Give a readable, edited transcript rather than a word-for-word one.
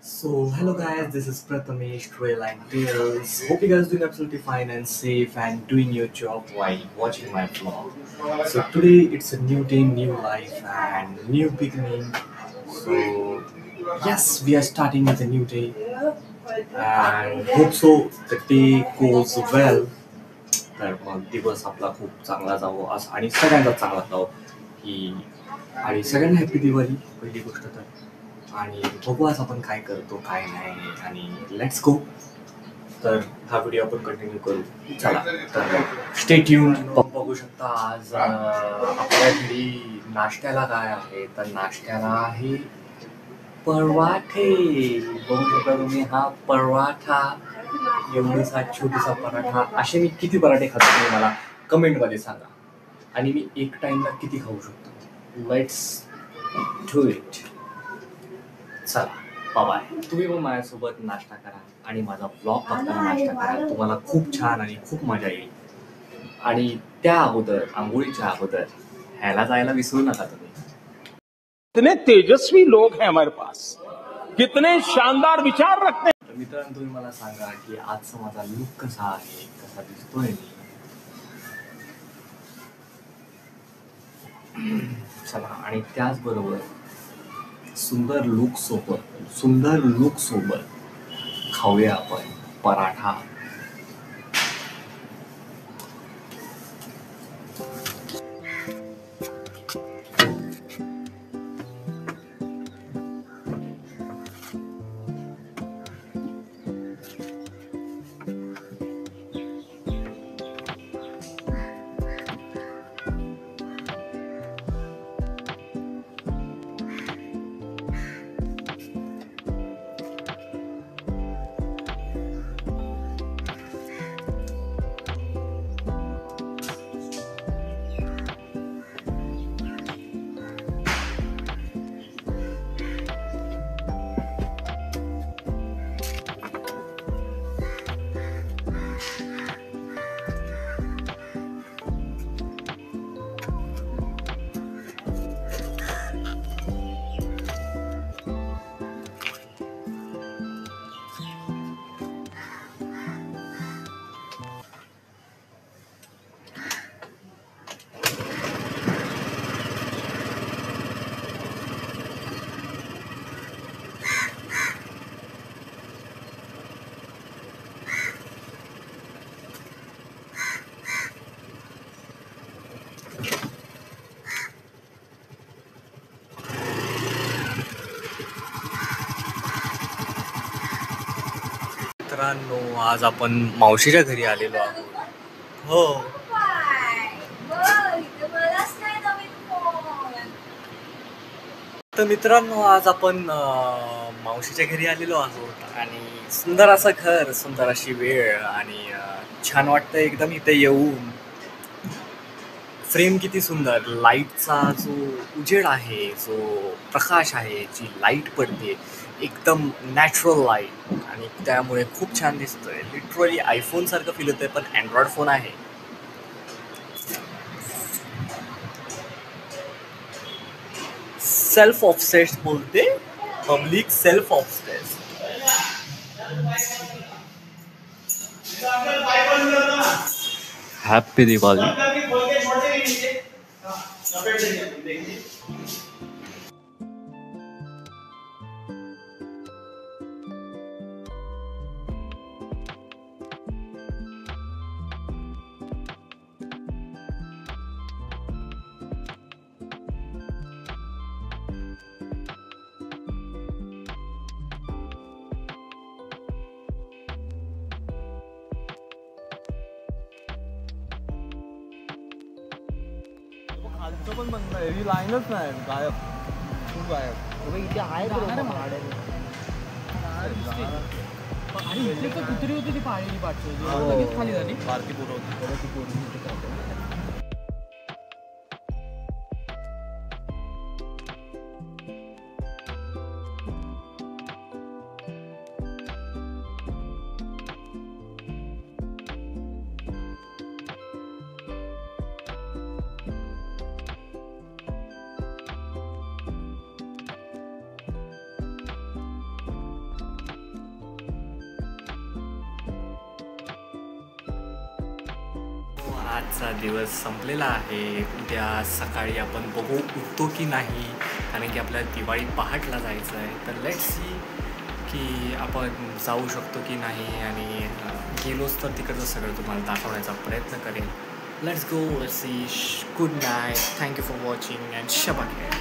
So, hello guys, this is Prathamesh Trail and Tales. Hope you guys doing absolutely fine and safe and doing your job while watching my vlog. So today it's a new day, new life and new beginning. So yes, we are starting with a new day and hope so the day goes well. तर मग दिवस आपला खूप चांगला जावो असं आणि सगळ्यांचा चांगला जावो ही आणि सगळ्यांना हॅपी दिवाळी पहिली गोष्ट तर आणि बघू आज आपण काय करतो काय नाही आणि लेट्स गो तर हा व्हिडिओ आपण कंटिन्यू करू चला तर स्टे ट्यून बघू शकता आज आपल्या घरी नाश्त्याला काय आहे तर नाश्त्याला आहे पराठे बघू शकता तुम्ही हा पराठा एवढीसा छोटीसा पराठा असे मी किती पराठे खातो तुम्ही मला कमेंटमध्ये सांगा आणि मी एक टाइमला किती खाऊ शकतो लेट्स डू इट चला बाय तुम्ही पण माझ्यासोबत नाश्ता करा आणि माझा ब्लॉग बघताना नाश्ता करा तुम्हाला खूप छान आणि खूप मजा येईल आणि त्या अगोदर आंघोळीच्या अगोदर ह्याला जायला विसरू नका तुम्ही कितने तेजस्वी लोग हैं हमारे पास, कितने शानदार विचार रखते हैं. तर मित्रांनो तुम्ही मला सांगा की आजचा माझा लुक कसा आहे कसा दिसतोय मी चला आणि त्याचबरोबर सुंदर लुक सोबत खाऊया आपण पराठा मित्रांनो आज आपण मावशीच्या घरी आलेलो आहोत हो तर मित्रांनो आज आपण मावशीच्या घरी आलेलो आहोत आणि सुंदर असं घर सुंदर अशी वेळ आणि छान वाटतं एकदम इथे येऊन फ्रेम किती सुंदर लाईटचा जो उजेड आहे जो प्रकाश आहे जी लाईट पडते एकदम नॅचरल लाईट आणि त्यामुळे खूप छान दिसतोय लिटरली आयफोन सारखं फील होतंय पण अँड्रॉइड फोन आहे सेल्फ ऑब्सेस्ड बोलते public self obsessed happy Diwali खालचं पण बंद आहे ही लाईनच नाही गायब खूप गायब इथे आहे आणि इथे तर कुत्री होती ती पाणी पाठवली लगेच खाली झाली पार्टी पुरवती आजचा दिवस संपलेला आहे. उद्या सकाळी आपण बघू उठतो की नाही, कारण की आपल्याला दिवाळी पहाटला जायचं आहे. तर लेट्स सी की आपण जाऊ शकतो की नाही, आणि गेलोच तर तिकडचं सगळं तुम्हाला दाखवण्याचा प्रयत्न करेन. Let's go, let's see. Good night, thank you for watching and शबा खेळ.